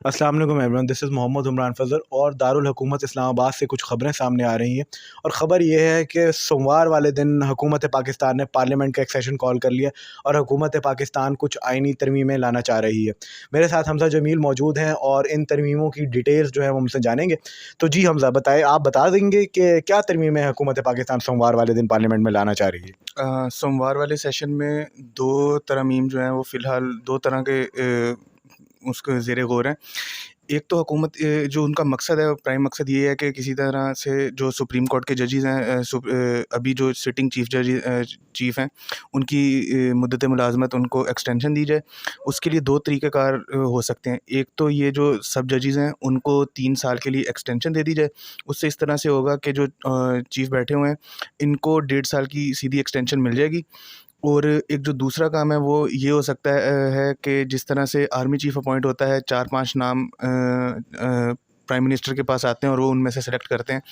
अस्सलाम वालेकुम everyone, this is Mohammad Umran Fazal और दारुल हुकूमत इस्लामाबाद से कुछ ख़बरें सामने आ रही हैं। और ख़बर ये है कि सोमवार वाले दिन हुकूमत पाकिस्तान ने पार्लियामेंट का एक सेशन कॉल कर लिया और हुकूमत पाकिस्तान कुछ आइनी तरमीमें लाना चाह रही है। मेरे साथ हमज़ा जमील मौजूद हैं और इन तरमीमों की डिटेल्स जो है वो हमसे जानेंगे। तो जी हमज़ा बताएँ, आप बता देंगे कि क्या तरमीमें हुकूमत पाकिस्तान सोमवार वाले दिन पार्लियामेंट में लाना चाह रही है? सोमवार वाले सेशन में 2 तरमीम जो हैं वो फ़िलहाल 2 तरह के उसके ज़ेर गौर हैं। एक तो हुकूमत जो उनका मकसद है, प्राइम मकसद ये है कि किसी तरह से जो सुप्रीम कोर्ट के जजेस हैं, अभी जो सिटिंग चीफ़ हैं, उनकी मुद्दत मुलाज़मत उनको एक्सटेंशन दी जाए। उसके लिए 2 तरीक़ेकार हो सकते हैं। एक तो ये जो सब जजेस हैं उनको 3 साल के लिए एक्सटेंशन दे दी जाए। उससे इस तरह से होगा कि जो चीफ़ बैठे हुए हैं इनको 1.5 साल की सीधी एक्सटेंशन मिल जाएगी। और एक जो दूसरा काम है वो ये हो सकता है कि जिस तरह से आर्मी चीफ़ अपॉइंट होता है, 4-5 नाम प्राइम मिनिस्टर के पास आते हैं और वो उनमें से सेलेक्ट करते हैं।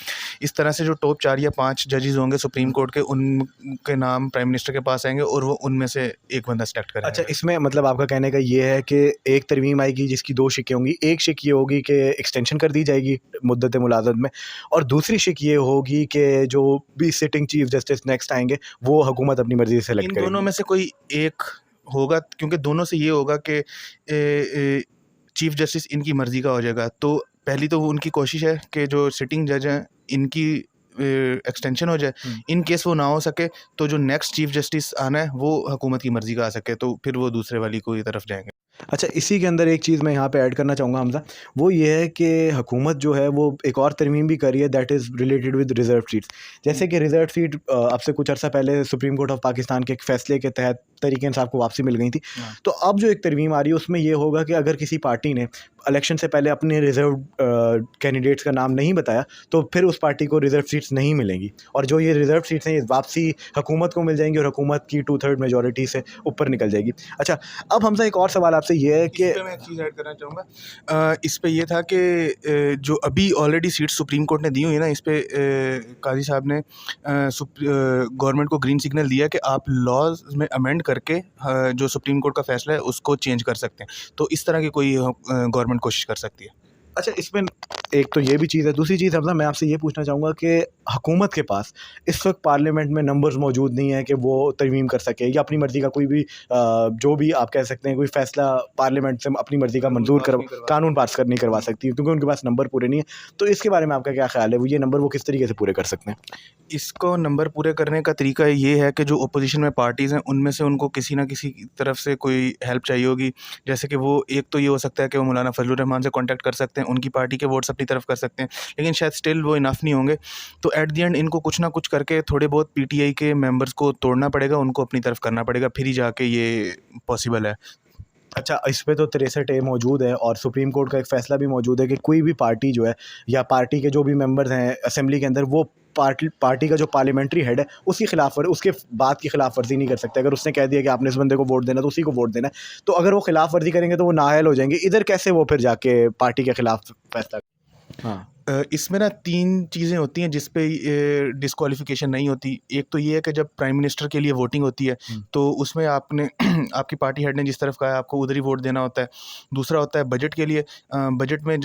इस तरह से जो टॉप 4 या 5 जजेस होंगे सुप्रीम कोर्ट के, उनके नाम प्राइम मिनिस्टर के पास आएँगे और वो उनमें से एक बंदा सेलेक्ट अच्छा, करेंगे। इसमें मतलब आपका कहने का ये है कि एक तरमीम आएगी जिसकी 2 शिकें होंगी। एक शिक ये होगी कि एक्सटेंशन कर दी जाएगी मुद्दत मुलाज़मत में, और दूसरी शिक ये होगी कि जो भी सिटिंग चीफ़ जस्टिस नेक्स्ट आएँगे वो हुकूमत अपनी मर्ज़ी से सेलेक्ट इन दोनों करेगी। में से कोई एक होगा, क्योंकि दोनों से ये होगा कि चीफ जस्टिस इनकी मर्ज़ी का हो जाएगा। तो पहली तो वो उनकी कोशिश है कि जो सिटिंग जज हैं इनकी एक्सटेंशन हो जाए। हुँ। इन केस वो ना हो सके तो जो नेक्स्ट चीफ जस्टिस आना है वो हुकूमत की मर्ज़ी का आ सके, तो फिर वो दूसरे वाली को ही तरफ जाएँगे। अच्छा, इसी के अंदर एक चीज़ मैं यहाँ पे ऐड करना चाहूँगा हमज़ा, वो ये है कि हुकूमत जो है वो एक और तरमीम भी कर रही है, that is related with reserve seats. जैसे कि रिज़र्व सीट अब से कुछ अर्सा पहले सुप्रीम कोर्ट ऑफ पाकिस्तान के एक फ़ैसले के तहत तरीके इंसाफ को वापसी मिल गई थी। हाँ। तो अब जो एक तरमीम आ रही है उसमें ये होगा कि अगर किसी पार्टी ने इलेक्शन से पहले अपने रिज़र्व कैंडिडेट्स का नाम नहीं बताया तो फिर उस पार्टी को रिज़र्व सीट्स नहीं मिलेंगी, और जो ये रिज़र्व सीट्स हैं ये वापसी हुकूमत को मिल जाएँगी और हुकूमत की 2/3 मेजॉरिटी से ऊपर निकल जाएगी। अच्छा, अब हमज़ा एक और सवाल आपसे ये है इस कि पे मैं एक चीज़ ऐड करना चाहूँगा। इस पे ये था कि जो अभी ऑलरेडी सीट सुप्रीम कोर्ट ने दी हुई है ना, इस पे काज़ी साहब ने गवर्नमेंट को ग्रीन सिग्नल दिया कि आप लॉज़ में अमेंड करके जो सुप्रीम कोर्ट का फ़ैसला है उसको चेंज कर सकते हैं। तो इस तरह की कोई गवर्नमेंट कोशिश कर सकती है। अच्छा, इसमें एक तो ये भी चीज़ है। दूसरी चीज़ हमज़ा मैं आपसे ये पूछना चाहूँगा कि हुकूमत के पास इस वक़्त पार्लियामेंट में नंबर्स मौजूद नहीं है कि वो तरमीम कर सके या अपनी मर्ज़ी का कोई भी जो भी आप कह सकते हैं कोई फ़ैसला पार्लियामेंट से अपनी मर्ज़ी का मंज़ूर कर कानून पास नहीं करवा सकती, क्योंकि उनके पास नंबर पूरे नहीं है। तो इसके बारे में आपका क्या ख़्याल है? वो ये नंबर वो किस तरीके से पूरे कर सकते हैं? इसको नंबर पूरे करने का तरीका ये है कि जो ऑपोजिशन में पार्टीज़ हैं उनमें से उनको किसी न किसी तरफ से कोई हेल्प चाहिए होगी। जैसे कि वो एक तो ये हो सकता है कि वो मौलाना फजलुर रहमान से कॉन्टैक्ट कर सकते हैं, उनकी पार्टी के वोट्स अपनी तरफ कर सकते हैं, लेकिन शायद स्टिल वो इनफ नहीं होंगे। तो एट द एंड इनको कुछ ना कुछ करके थोड़े बहुत पीटीआई के मेंबर्स को तोड़ना पड़ेगा, उनको अपनी तरफ करना पड़ेगा, फिर ही जाके ये पॉसिबल है। अच्छा, इस पे तो 63 ए मौजूद है और सुप्रीम कोर्ट का एक फ़ैसला भी मौजूद है कि कोई भी पार्टी जो है या पार्टी के जो भी मेंबर्स हैं असेंबली के अंदर, वो पार्टी का जो पार्लियामेंट्री हेड है उसकी उसके बात की खिलाफ वर्जी नहीं कर सकते। अगर उसने कह दिया कि आपने इस बंदे को वोट देना तो उसी को वोट देना है। तो अगर वो खिलाफ वर्जी करेंगे तो वो नाअहल हो जाएंगे। इधर कैसे वो फिर जाके पार्टी के खिलाफ फैसला? हाँ। इसमें ना 3 चीज़ें होती हैं जिस पे डिस्क्वालिफ़िकेशन नहीं होती। एक तो ये है कि जब प्राइम मिनिस्टर के लिए वोटिंग होती है, हम्म। तो उसमें आपने आपकी पार्टी हेड ने जिस तरफ कहा है आपको उधर ही वोट देना होता है। दूसरा होता है बजट के लिए, बजट में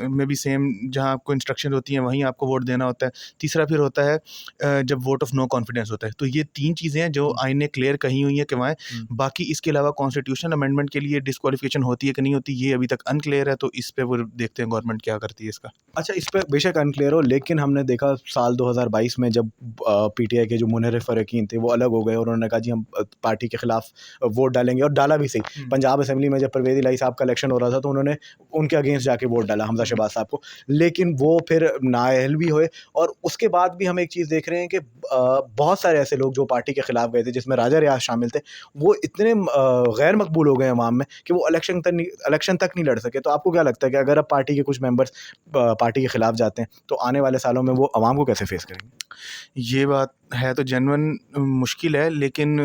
में भी सेम जहाँ आपको इंस्ट्रक्शन होती हैं वहीं आपको वोट देना होता है। तीसरा फिर होता है जब वोट ऑफ नो कॉन्फिडेंस होता है। तो ये 3 चीज़ें हैं जो आईन ने क्लियर कही हुई हैं कि वहाँ है। बाकी इसके अलावा कॉन्स्टिट्यूशन अमेंडमेंट के लिए डिस्क्वालिफ़िकेशन होती है कि नहीं होती, ये अभी तक अनक्लियर है, तो इस पे वो देखते हैं गवर्नमेंट क्या करती है इसका। अच्छा, इस पे बेशक अनक्लियर हो, लेकिन हमने देखा साल 2022 में जब पीटीआई के जो मुनर्रिफ़ फ़रीक़ीन थे वो अलग हो गए और उन्होंने कहा जी हम पार्टी के ख़िलाफ़ वोट डालेंगे, और डाला भी सही। पंजाब असेंबली में जब परवेज़ इलाही साहब का इलेक्शन हो रहा था तो उन्होंने उनके अगेंस्ट जाके वोट डाला, हमज़ा शहबाज साहब को। लेकिन वो फिर नाअहल भी हुए, और उसके बाद भी हम एक चीज़ देख रहे हैं कि बहुत सारे ऐसे लोग जो पार्टी के ख़िलाफ़ गए थे, जिसमें राजा रियाज़ शामिल थे, वो इतने गैर मकबूल हो गए अवाम में कि वो इलेक्शन तक नहीं लड़ सके। तो आपको क्या लगता है कि अगर अब पार्टी के कुछ मेंबर्स पार्टी के ख़िलाफ़ जाते हैं तो आने वाले सालों में वो अवाम को कैसे फेस करेंगे? ये बात है तो जेन्युइन मुश्किल है, लेकिन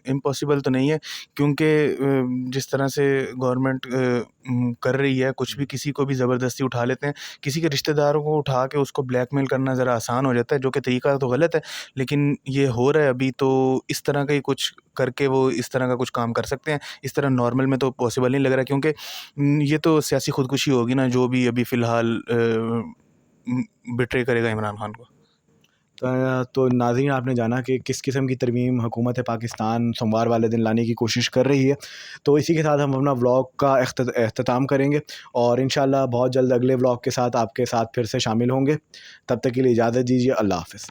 इम्पॉसिबल तो नहीं है, क्योंकि जिस तरह से गवर्नमेंट कर रही है, कुछ भी किसी को भी ज़बरदस्ती उठा लेते हैं। किसी के रिश्तेदारों को उठा के उसको ब्लैकमेल करना ज़रा आसान हो जाता है, जो कि तरीका तो गलत है, लेकिन ये हो रहा है अभी। तो इस तरह का ही कुछ करके वो इस तरह का कुछ काम कर सकते हैं। इस तरह नॉर्मल में तो पॉसिबल नहीं लग रहा, क्योंकि ये तो सियासी खुदकुशी होगी ना, जो भी अभी फ़िलहाल बिट्रे करेगा इमरान खान को। तो नाज़रीन, आपने जाना कि किस किस्म की तरमीम हुकूमत पाकिस्तान सोमवार वाले दिन लाने की कोशिश कर रही है। तो इसी के साथ हम अपना व्लॉग का अख्ताम करेंगे और इंशाल्लाह बहुत जल्द अगले व्लॉग के साथ आपके साथ फिर से शामिल होंगे। तब तक के लिए इजाज़त दीजिए। अल्लाह हाफ़िज़।